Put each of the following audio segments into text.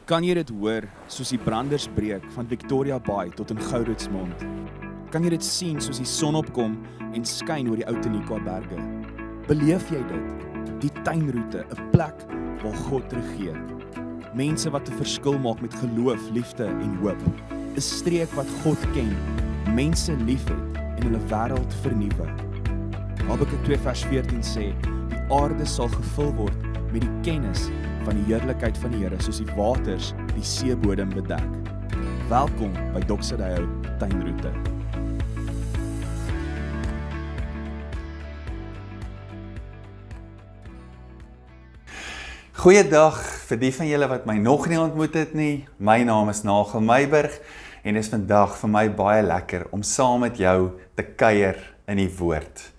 Kan jy dit hoor soos die branders breek van Victoria Bay tot in Gouritsmond? Kan jy dit sien soos die son opkom en skyn oor die ou Tenikwa berge? Beleef jy dit? Die tuinroete, 'n plek waar God regeer. Mense wat 'n verskil maak met geloof, liefde en hoop. 'n Streek wat God ken, mense liefhet en hulle wêreld vernuwe. Habakuk 2 vers 14 sê, die aarde sal gevul word met die kennis van die heerlikheid van die Here, soos die waters die seebodem bedek. Welkom by Doksedale Tuinroete. Goeiedag vir die van julle wat my nog nie ontmoet het nie. My naam is Nagel Meiburg en is vandag vir my baie lekker om saam met jou te kuier in die woord.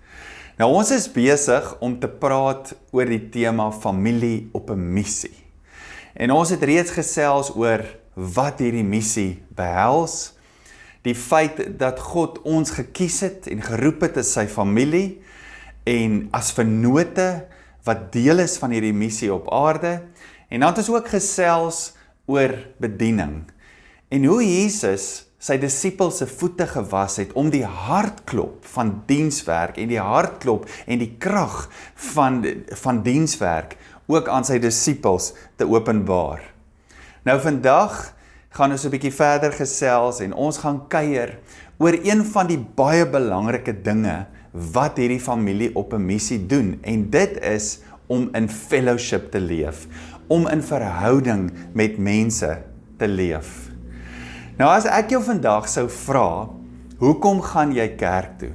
Nou ons is besig om te praat oor die tema familie op 'n missie. En ons het reeds gesels oor wat hierdie missie behels, die feit dat God ons gekies het en geroep het as sy familie en as vennote wat deel is van hierdie missie op aarde. En dan het ons ook gesels oor bediening en hoe Jesus sy disippels se voete gewas het om die hartklop van dienswerk en die hartklop en die krag van dienswerk ook aan sy disippels te openbaar. Nou vandag gaan ons 'n bietjie verder gesels en ons gaan kuier oor een van die baie belangrike dinge wat hierdie familie op 'n missie doen, en dit is om in fellowship te leef, om in verhouding met mense te leef. Nou as ek jou vandag sou vra, hoekom gaan jy kerk toe?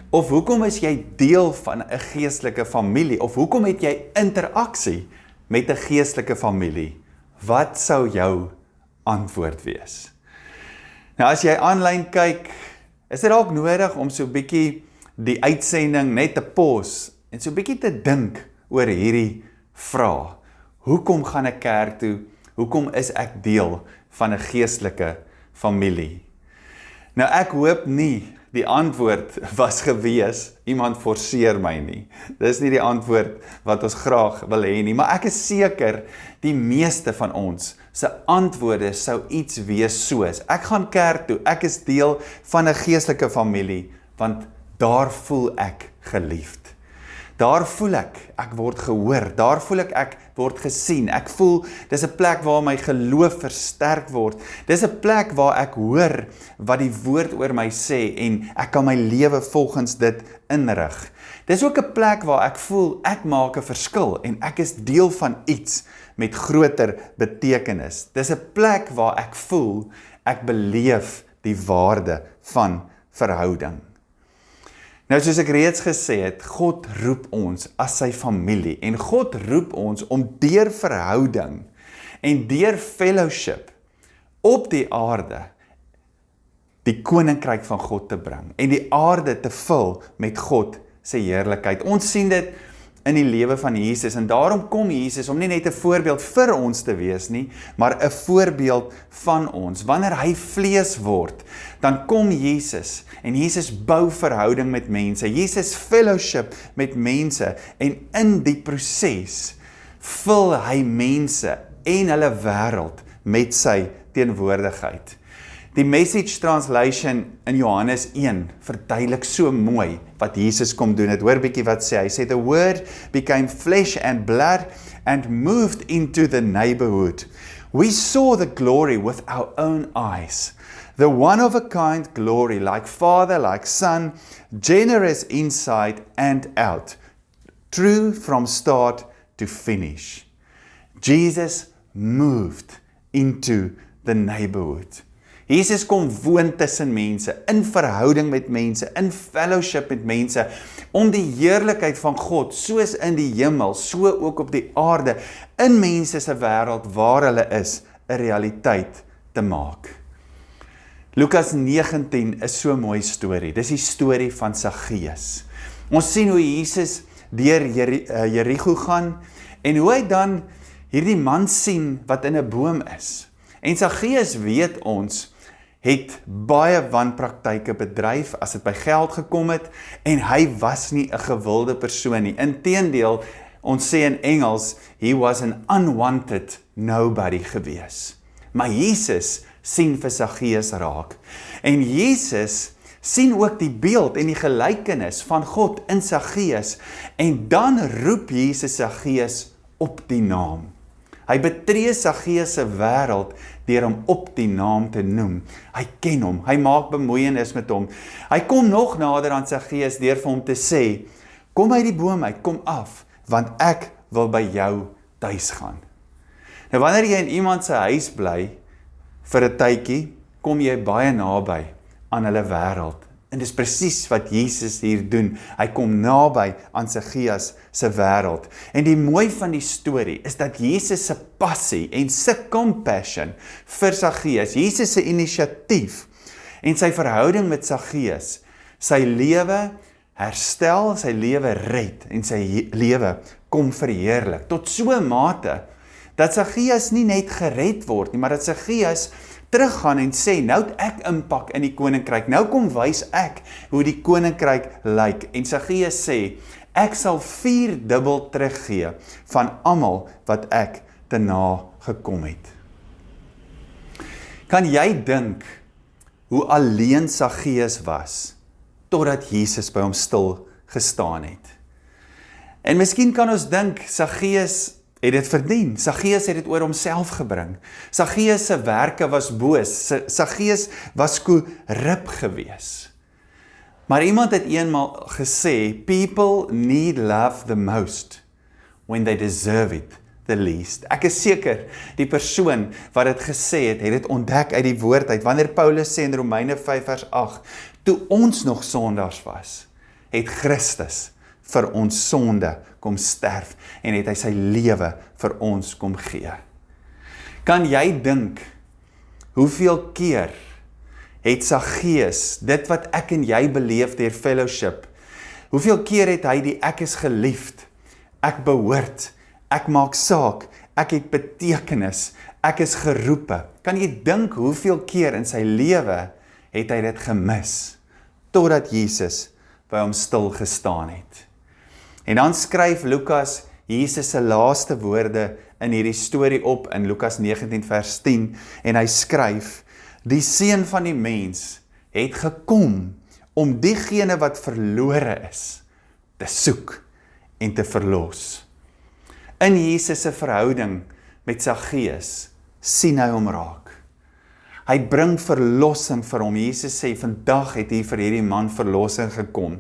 Of hoekom is jy deel van 'n geestelike familie? Of hoekom het jy interaksie met 'n geestelike familie? Wat sou jou antwoord wees? Nou as jy aanlyn kyk, is dit dalk nodig om so 'n bietjie die uitsending net te pause en so 'n bietjie te dink oor hierdie vraag. Hoekom gaan ek kerk toe? Hoekom is ek deel van 'n geestelike familie? Nou ek hoop nie die antwoord was gewees, iemand forceer my nie. Dis nie die antwoord wat ons graag wil hê nie, maar ek is seker die meeste van ons se antwoorde sou iets wees soos, ek gaan kerk toe, ek is deel van 'n geestelike familie, want daar voel ek geliefd. Daar voel ek word gehoor, daar voel ek word gesien, ek voel, dis 'n plek waar my geloof versterk word, dis 'n plek waar ek hoor wat die woord oor my sê en ek kan my lewe volgens dit inrig. Dis ook 'n plek waar ek voel, ek maak 'n verskil en ek is deel van iets met groter betekenis. Dis 'n plek waar ek voel, ek beleef die waarde van verhouding. Nou soos ek reeds gesê het, God roep ons as sy familie en God roep ons om deur verhouding en deur fellowship op die aarde die koninkryk van God te bring en die aarde te vul met God se heerlikheid. Ons sien dit in die lewe van Jesus en daarom kom Jesus om nie net 'n voorbeeld vir ons te wees nie, maar 'n voorbeeld van ons. Wanneer hy vlees word, dan kom Jesus en Jesus bou verhouding met mense. Jesus fellowship met mense en in die proses vul hy mense en hulle wêreld met sy teenwoordigheid. Die Message Translation in Johannes 1 verduidelik so mooi wat Jesus kom doen. Het hoor bietjie wat sê. Hy sê, the word became flesh and blood and moved into the neighborhood. We saw the glory with our own eyes. The one-of-a-kind glory, like Father, like Son, generous inside and out, true from start to finish. Jesus moved into the neighborhood. Jesus kom woon tussen mense, in verhouding met mense, in fellowship met mense, om die heerlikheid van God, soos in die hemel, so ook op die aarde, in mense se wêreld waar hulle is, 'n realiteit te maak. Lukas 19 is so 'n mooi storie. Dis die storie van Saggeus. Ons sien hoe Jesus deur Jerigo gaan en hoe hy dan hierdie man sien wat in 'n boom is. En Saggeus, weet ons, het baie wanpraktyke bedryf as dit by geld gekom het en hy was nie 'n gewilde persoon nie. Inteendeel, Ons sê in Engels, he was an unwanted nobody gewees. Maar Jesus sien vir Saggeus raak. En Jesus sien ook die beeld en die gelykenis van God in Saggeus. En dan roep Jesus Saggeus op die naam. Hy betree Saggeus se wêreld deur hom op die naam te noem. Hy ken hom, hy maak bemoeienis met hom. Hy kom nog nader aan Saggeus deur vir hom te sê, kom uit die boom uit, kom af, want ek wil by jou tuis gaan. Nou wanneer jy in iemand se huis bly, vir 'n tydjie, kom jy baie naby aan hulle wêreld. En dis presies wat Jesus hier doen. Hy kom naby aan Saggeus se wêreld. En die mooi van die storie is dat Jesus se passie en sy compassion vir Saggeus, Jesus se inisiatief en sy verhouding met Saggeus, sy lewe herstel, sy lewe red en sy lewe kom verheerlik. Tot so 'n mate dat Saggeus nie net gered word nie, maar dat Saggeus teruggaan en sê, nou het ek impak in die koninkryk, nou kom wys ek hoe die koninkryk lyk. En Saggeus sê, ek sal 4-dubbel teruggee van almal wat ek te na gekom het. Kan jy dink hoe alleen Saggeus was, totdat Jesus by hom stil gestaan het? En miskien kan ons dink, Saggeus het dit verdien. Saggeus het dit oor homself gebring. Saggeus se werke was boos. Saggeus was korrup gewees. Maar iemand het eenmaal gesê, people need love the most when they deserve it the least. Ek is seker, die persoon wat dit gesê het dit ontdek uit die woord uit. Wanneer Paulus sê in Romeine 5 vers 8, toe ons nog sondaars was, het Christus vir ons sonde kom sterf en het hy sy lewe vir ons kom gee. Kan jy dink, hoeveel keer het Saggeus, dit wat ek en jy beleef deur fellowship, hoeveel keer het hy die ek is geliefd, ek behoort, ek maak saak, ek het betekenis, ek is geroepe. Kan jy dink hoeveel keer in sy lewe het hy dit gemis, totdat Jesus by hom stil gestaan het. En dan skryf Lukas Jesus se laaste woorde in hierdie storie op in Lukas 19 vers 10 en hy skryf, die seun van die mens het gekom om diegene wat verlore is te soek en te verlos. In Jesus se verhouding met Saggeus sien hy hom raak. Hy bring verlossing vir hom. Jesus sê, vandag het hier vir hierdie man verlossing gekom.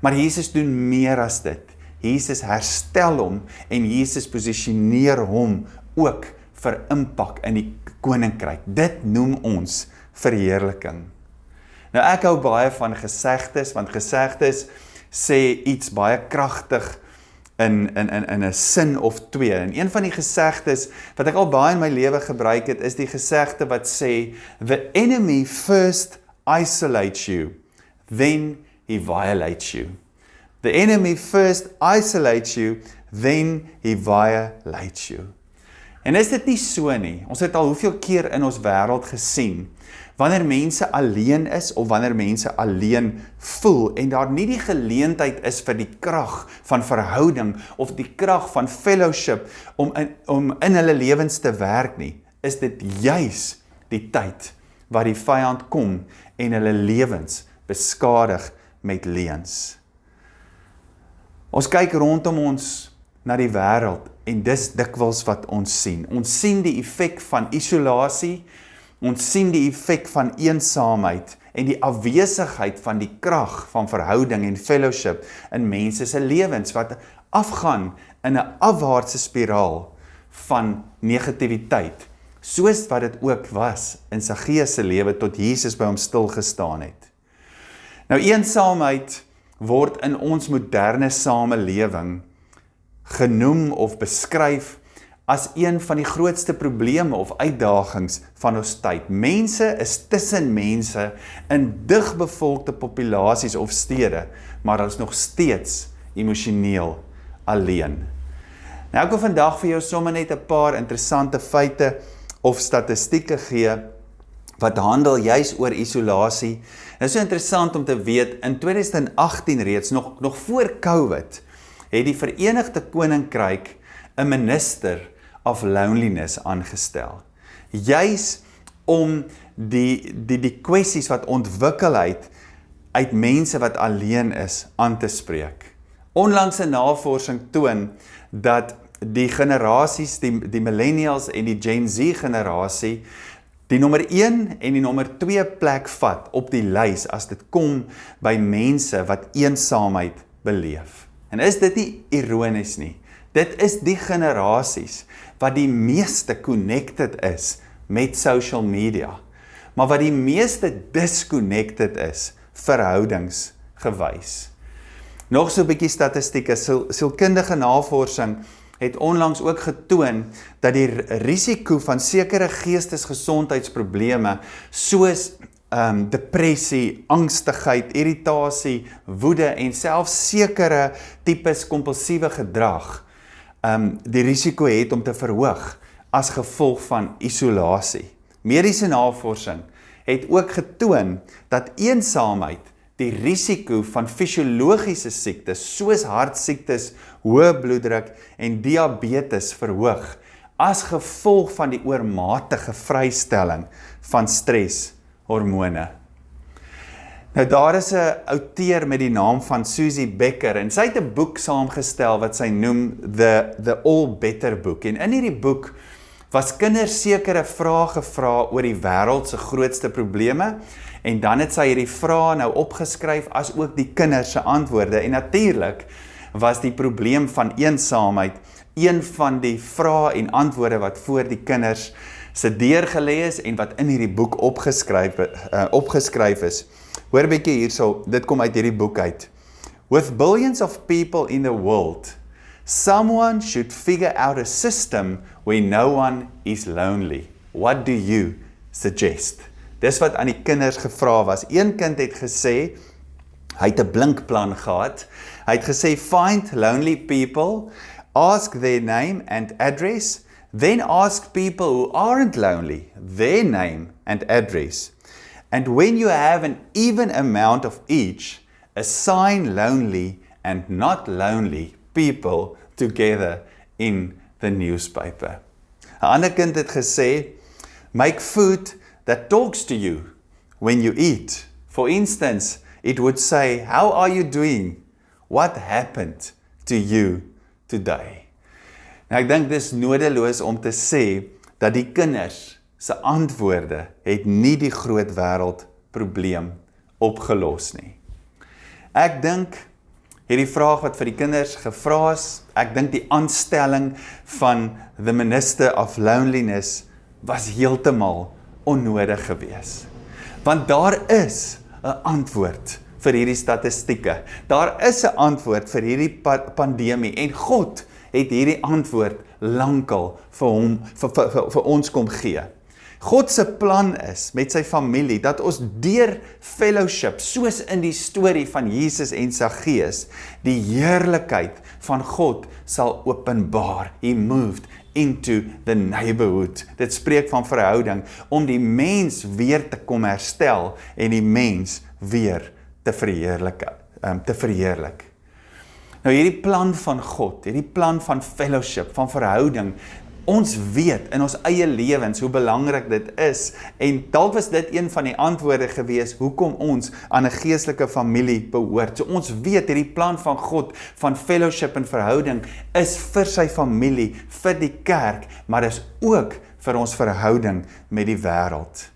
Maar Jesus doen meer as dit. Jesus herstel hom en Jesus posisioneer hom ook vir impak in die koninkryk. Dit noem ons verheerliking. Nou ek hou baie van gesegdes, want gesegdes sê iets baie kragtig in 'n sin of twee. En een van die gesegdes wat ek al baie in my lewe gebruik het, is die gesegde wat sê, the enemy first isolates you, then he violates you. The enemy first isolates you, then he violates you. En is dit nie so nie? Ons het al hoeveel keer in ons wêreld gesien, wanneer mense alleen is, of wanneer mense alleen voel, en daar nie die geleentheid is vir die krag van verhouding, of die krag van fellowship, om in hulle lewens te werk nie, is dit juis die tyd, waar die vyand kom, en hulle lewens beskadig met leuns. Ons kyk rondom ons na die wêreld en dis dikwels wat ons sien. Ons sien die effek van isolasie, ons sien die effek van eensaamheid en die afwesigheid van die krag van verhouding en fellowship in mense se lewens wat afgaan in 'n afwaartse spiraal van negativiteit, soos wat dit ook was in Saggeus se lewe tot Jesus by hom stil gestaan het. Nou eensaamheid word in ons moderne samelewing genoem of beskryf as een van die grootste probleme of uitdagings van ons tyd. Mense is tussen mense in digbevolkte populasies of stede, maar hulle is nog steeds emosioneel alleen. Nou ek wil vandag vir jou sommer net 'n paar interessante feite of statistieke gee wat handel juis oor isolasie. Dit is so interessant om te weet, in 2018 reeds, nog voor COVID, het die Verenigde Koninkryk 'n minister of loneliness aangestel. Juis om die kwessies wat ontwikkel het uit mense wat alleen is aan te spreek. Onlangse navorsing toon dat die generasies, die millennials en die Gen Z generasie, die nommer 1 en die nommer 2 plek vat op die lys as dit kom by mense wat eensaamheid beleef. En is dit nie ironies nie? Dit is die generasies wat die meeste connected is met social media, maar wat die meeste disconnected is verhoudingsgewys. Nog so 'n bietjie statistieke, sielkundige navorsing het onlangs ook getoon dat die risiko van sekere geestesgesondheidsprobleme soos depressie, angstigheid, irritasie, woede en selfs sekere tipes kompulsiewe gedrag die risiko het om te verhoog as gevolg van isolasie. Mediese navorsing het ook getoon dat eensaamheid die risiko van fisiologiese siektes soos hartsiektes, hoë bloeddruk en diabetes verhoog as gevolg van die oormatige vrystelling van streshormone. Nou daar is 'n outeur met die naam van Susie Becker en sy het 'n boek saamgestel wat sy noem The All Better Book. En in hierdie boek was kinders sekere vrae gevra oor die wêreld se grootste probleme en dan het sy hierdie vrae nou opgeskryf as ook die kinders se antwoorde en natuurlik was die probleem van eensaamheid een van die vrae en antwoorde wat voor die kinders se deur gelê is en wat in hierdie boek opgeskryf is. Hoor 'n bietjie hierso, dit kom uit hierdie boek uit. With billions of people in the world, someone should figure out a system where no one is lonely. What do you suggest? Dis wat aan die kinders gevra was. Een kind het gesê, hy het 'n blinkplan gehad. Hy het gesê, find lonely people, ask their name and address, then ask people who aren't lonely, their name and address. And when you have an even amount of each, assign lonely and not lonely people together in the newspaper. 'n ander kind het gesê, make food that talks to you when you eat. For instance, it would say, how are you doing? What happened to you today? Nou ek dink dis nodeloos om te sê dat die kinders se antwoorde het nie die groot wêreld probleem opgelos nie. Ek dink hierdie vraag wat vir die kinders gevra is, ek dink die aanstelling van the Minister of Loneliness was heeltemal onnodig gewees. Want daar is 'n antwoord vir hierdie statistieke. Daar is 'n antwoord vir hierdie pandemie en God het hierdie antwoord lankal vir ons kom gee. God se plan is met sy familie dat ons deur fellowship, soos in die storie van Jesus en Saggeus, die heerlikheid van God sal openbaar. He moved into the neighborhood. Dit spreek van verhouding, om die mens weer te kom herstel en die mens weer te verheerlik. Nou hierdie plan van God, hierdie plan van fellowship, van verhouding, ons weet in ons eie lewens hoe belangrik dit is en dalk was dit een van die antwoorde gewees hoekom ons aan 'n geestelike familie behoort. So ons weet hierdie plan van God van fellowship en verhouding is vir sy familie, vir die kerk, maar is ook vir ons verhouding met die wêreld.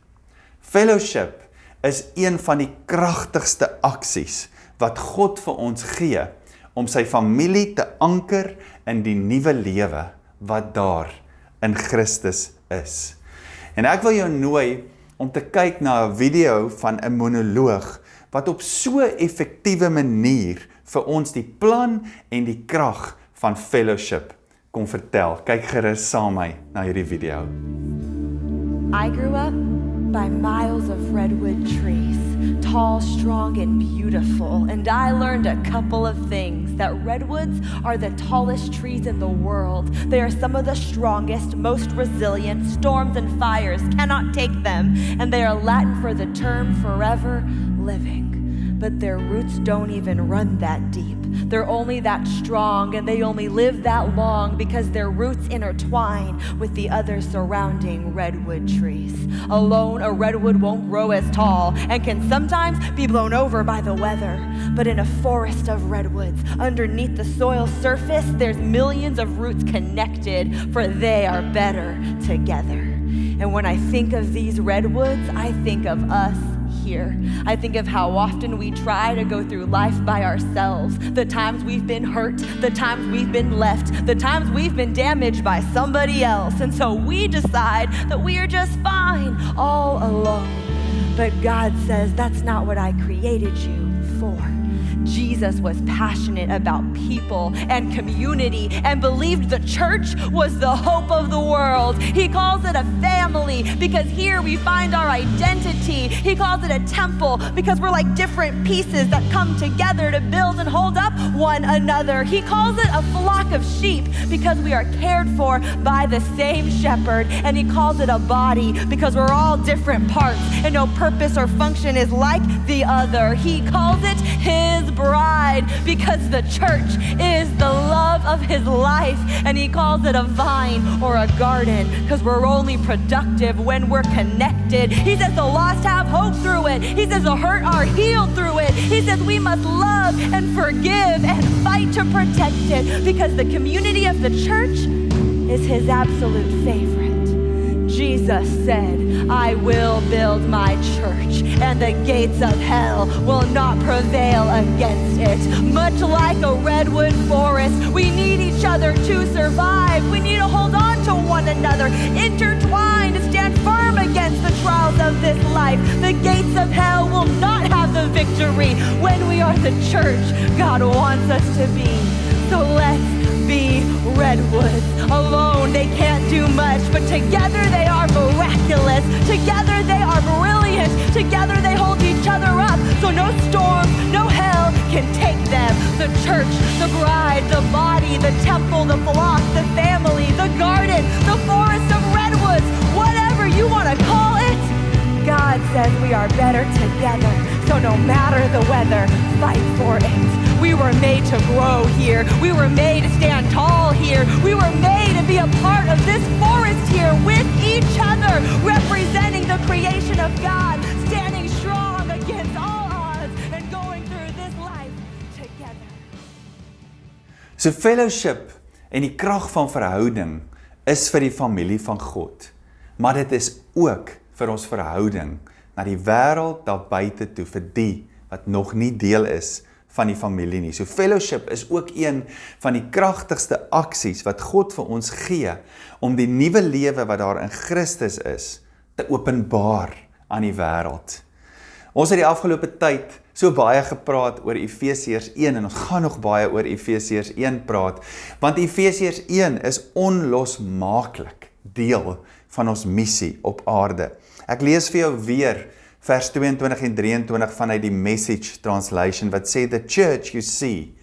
Fellowship is een van die kragtigste aksies wat God vir ons gee om sy familie te anker in die nuwe lewe wat daar in Christus is. En ek wil jou nooi om te kyk na 'n video van 'n monoloog wat op so 'n effektiewe manier vir ons die plan en die krag van fellowship kom vertel. Kyk gerus saam met my na hierdie video. I grew up by miles of redwood trees, tall, strong, and beautiful, and I learned a couple of things. That redwoods are the tallest trees in the world. They are some of the strongest, most resilient. Storms and fires cannot take them, and they are Latin for the term forever living. But their roots don't even run that deep. They're only that strong and they only live that long because their roots intertwine with the other surrounding redwood trees. Alone, a redwood won't grow as tall and can sometimes be blown over by the weather. But in a forest of redwoods, underneath the soil surface, there's millions of roots connected, for they are better together. And when I think of these redwoods, I think of us here. I think of how often we try to go through life by ourselves. The times we've been hurt, the times we've been left, the times we've been damaged by somebody else. And so we decide that we are just fine all alone. But God says that's not what I created you for. Jesus was passionate about people and community and believed the church was the hope of the world. He calls it a family because here we find our identity. He calls it a temple because we're like different pieces that come together to build and hold up one another. He calls it a flock of sheep because we are cared for by the same shepherd. And he calls it a body because we're all different parts and no purpose or function is like the other. He calls it his bride because the church is the love of his life, and he calls it a vine or a garden because we're only productive when we're connected. He says the lost have hope through it. He says the hurt are healed through it. He says we must love and forgive and fight to protect it because the community of the church is his absolute favorite. Jesus said, I will build my church, and the gates of hell will not prevail against it. Much like a redwood forest, we need each other to survive. We need to hold on to one another, intertwined to stand firm against the trials of this life. The gates of hell will not have the victory when we are the church God wants us to be. So let's be redwoods. Alone they can't do much, but together they are miraculous. Together they are brilliant. Together they hold each other up, so no storm, no hell can take them. The church, the bride, the body, the temple, the flock, the family, the garden, the forest of redwoods, whatever you want to call it, God says we are better together. So no matter the weather, fight for it. We were made to grow here. We were made to stand tall here. We were made to be a part of this forest here with each other, representing the creation of God, standing strong against all odds and going through this life together. So fellowship en die krag van verhouding is vir die familie van God. Maar dit is ook vir ons verhouding na die wêreld daar buite toe, vir die wat nog nie deel is van die familie nie. So fellowship is ook een van die kragtigste aksies wat God vir ons gee om die nuwe lewe wat daar in Christus is te openbaar aan die wêreld. Ons het die afgelope tyd so baie gepraat oor Efesiërs 1 en ons gaan nog baie oor Efesiërs 1 praat, want Efesiërs 1 is onlosmaaklik deel van ons missie op aarde. Ek lees vir jou weer vers 22 en 23 vanuit die Message Translation wat sê, the church, you see,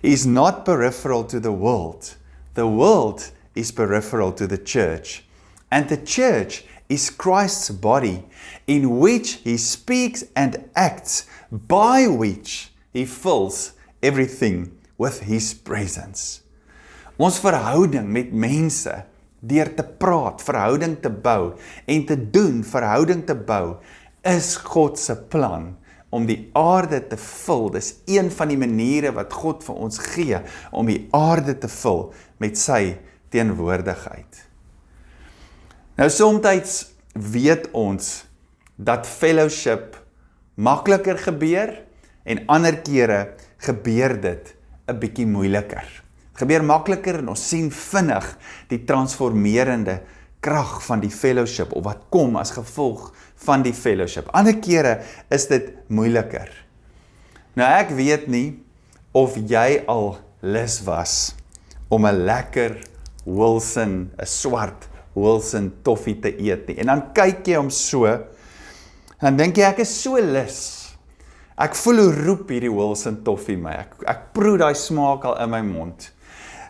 is not peripheral to the world. The world is peripheral to the church. And the church is Christ's body, in which he speaks and acts, by which he fills everything with his presence. Ons verhouding met mense, deur te praat, verhouding te bou, en te doen, verhouding te bou, is God se plan om die aarde te vul. Dis een van die maniere wat God vir ons gee om die aarde te vul met sy teenwoordigheid. Nou soms weet ons dat fellowship makliker gebeur en ander kere gebeur dit 'n bietjie moeiliker. Het gebeur makliker en ons sien vinnig die transformerende krag van die fellowship of wat kom as gevolg van die fellowship. Ander kere is dit moeiliker. Nou ek weet nie of jy al lus was om 'n lekker Wilson, 'n swart Wilson toffee te eet nie. En dan kyk jy hom so, en dan dink jy ek is so lus. Ek voel hoe roep hierdie Wilson toffee my. Ek proe daai smaak al in my mond.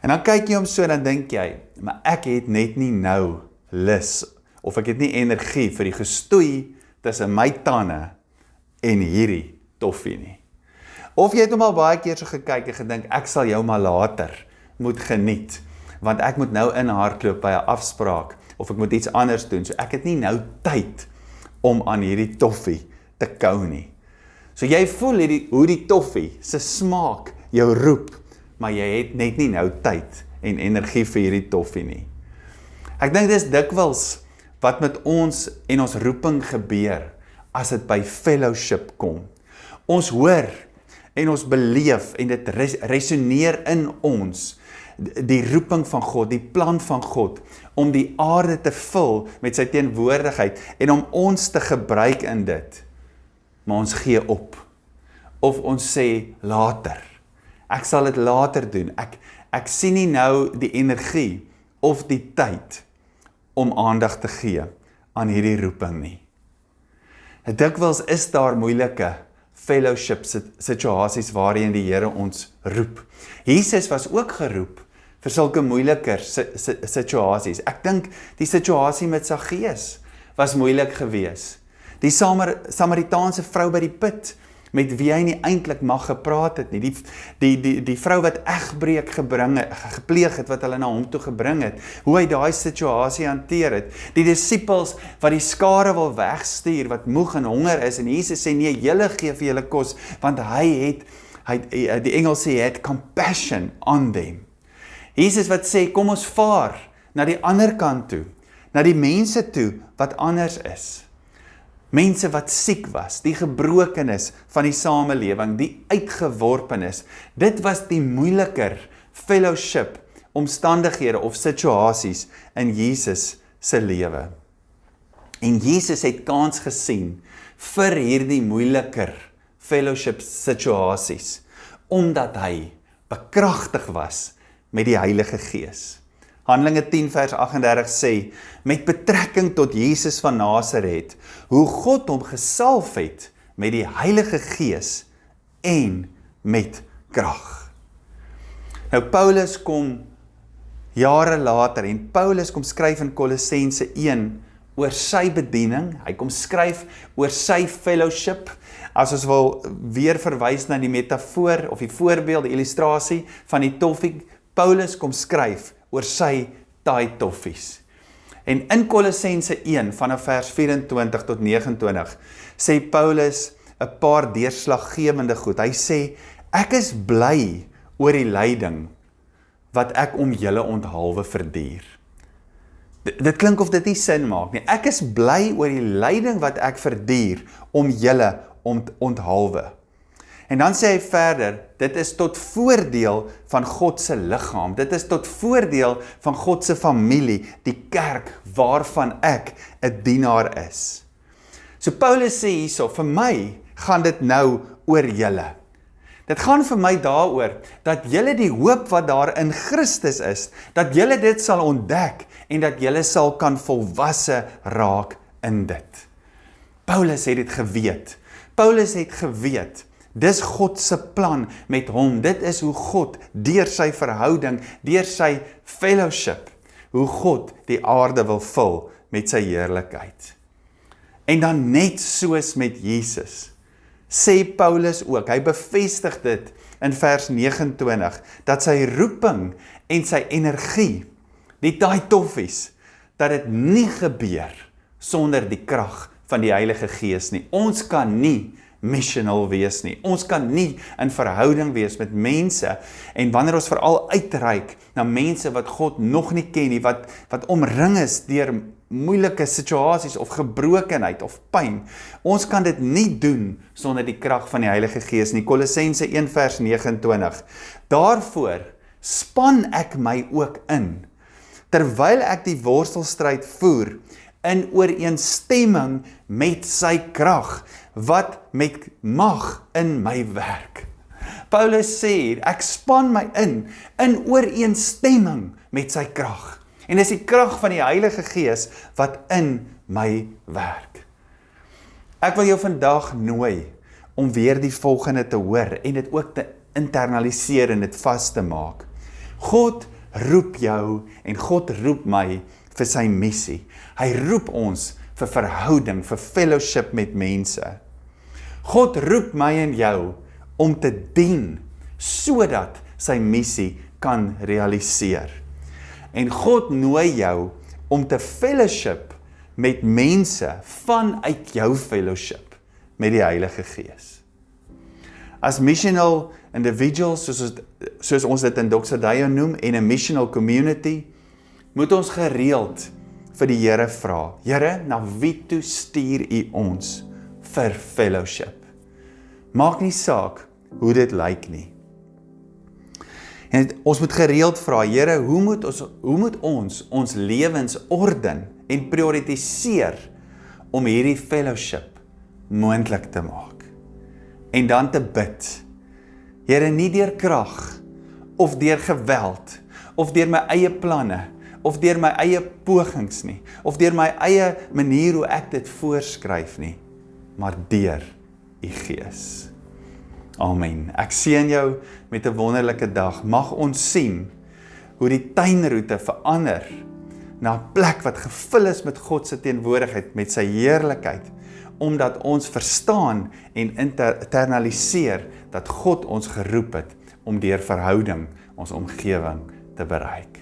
En dan kyk jy hom so en dan dink jy, maar ek het net nie nou lus, of ek het nie energie vir die gestoei tussen my tande en hierdie toffie nie. Of jy het hom al baie keer so gekyk en gedink, ek sal jou maar later moet geniet, want ek moet nou inhardloop by 'n afspraak, of ek moet iets anders doen, so ek het nie nou tyd om aan hierdie toffie te kou nie. So jy voel hoe die toffie se smaak jou roep, maar jy het net nie nou tyd en energie vir hierdie toffie nie. Ek dink dis dikwels wat met ons en ons roeping gebeur, as dit by fellowship kom. Ons hoor en ons beleef en dit resoneer in ons, die roeping van God, die plan van God, om die aarde te vul met sy teenwoordigheid, en om ons te gebruik in dit. Maar ons gee op, of ons sê later, ek sal dit later doen, ek sien nie nou die energie, of die tyd, om aandag te gee, aan hierdie roeping nie. Dikwels is daar moeilike fellowship situasies waarin die Here ons roep. Jesus was ook geroep vir sulke moeiliker situasies. Ek dink die situasie met Saggeus was moeilik geweest. Die Samaritaanse vrou by die put, met wie hy nie eintlik mag gepraat het nie. Die vrou wat egbreek gepleeg het, wat hulle na hom toe gebring het. Hoe hy daai situasie hanteer het. Die disippels wat die skare wil wegstuur, wat moeg en honger is, en Jesus sê, nee, julle gee vir julle kos, want die Engels sê, had compassion on them. Jesus wat sê, kom ons vaar na die ander kant toe, na die mense toe, wat anders is. Mense wat siek was, die gebrokenis van die samelewing, die uitgeworpenis. Dit was die moeiliker fellowship, omstandighede of situasies in Jesus se lewe. En Jesus het kans gesien vir hierdie moeiliker fellowship situasies, omdat hy bekragtig was met die Heilige Gees. Handelinge 10 vers 38 sê, met betrekking tot Jesus van Nasaret, hoe God hom gesalf het met die Heilige Gees en met krag. Nou Paulus kom jare later, en Paulus kom skryf in Kolossense 1 oor sy bediening, hy kom skryf oor sy fellowship, as ons wil weer verwys na die metafoor, of die voorbeeld, die illustrasie van die toffie, Paulus kom skryf oor sy taai toffies. En in Kolossense 1 vanaf vers 24 tot 29 sê Paulus 'n paar deurslaggewende goed. Hy sê, ek is bly oor die lyding wat ek om julle onthalwe verduur. Dit klink of dit nie sin maak nie. Ek is bly oor die lyding wat ek verduur om julle onthalwe. En dan sê hy verder, dit is tot voordeel van God se liggaam, dit is tot voordeel van God se familie, die kerk waarvan ek 'n dienaar is. So Paulus sê hierso, vir my gaan dit nou oor julle. Dit gaan vir my daaroor, dat julle die hoop wat daar in Christus is, dat julle dit sal ontdek, en dat julle sal kan volwasse raak in dit. Paulus het dit geweet. Paulus het geweet, dis God se plan met hom. Dit is hoe God, deur sy verhouding, deur sy fellowship, hoe God die aarde wil vul met sy heerlikheid. En dan net soos met Jesus, sê Paulus ook, hy bevestig dit in vers 29, dat sy roeping en sy energie, die daai toffies, dat dit nie gebeur sonder die krag van die Heilige Gees nie. Ons kan nie missional wees nie. Ons kan nie in verhouding wees met mense, en wanneer ons veral uitreik na mense wat God nog nie ken nie, wat omring is deur moeilike situasies of gebrokenheid of pyn, ons kan dit nie doen sonder die krag van die Heilige Gees nie. Kolossense 1 vers 29. Daarvoor span ek my ook in, terwyl ek die worstelstryd voer, in ooreenstemming met sy krag, wat met mag in my werk. Paulus sê, ek span my in ooreenstemming met sy krag. En dis die krag van die Heilige Gees wat in my werk. Ek wil jou vandag nooi om weer die volgende te hoor en dit ook te internaliseer en dit vas te maak. God roep jou en God roep my vir sy missie. Hy roep ons vir verhouding, vir fellowship met mense. God roep my en jou om te dien, sodat sy missie kan realiseer. En God nooi jou om te fellowship met mense vanuit jou fellowship met die Heilige Gees. As missional individuals, soos ons dit in Doxodeo noem, en 'n missional community, moet ons gereeld vir die Here vra, Here, na wie toe stuur U ons vir fellowship? Maak nie saak hoe dit lyk nie. En ons moet gereeld vra, Here, hoe moet ons lewens orden en prioritiseer om hierdie fellowship moontlik te maak? En dan te bid, Here, nie deur krag, of deur geweld, of deur my eie planne, of deur my eie pogings nie, of deur my eie manier hoe ek dit voorskryf nie, maar deur U Gees. Amen. Ek seën jou met 'n wonderlike dag. Mag ons sien hoe die tuinroete verander na 'n plek wat gevul is met God se teenwoordigheid, met sy heerlikheid, omdat ons verstaan en internaliseer dat God ons geroep het om deur verhouding ons omgewing te bereik.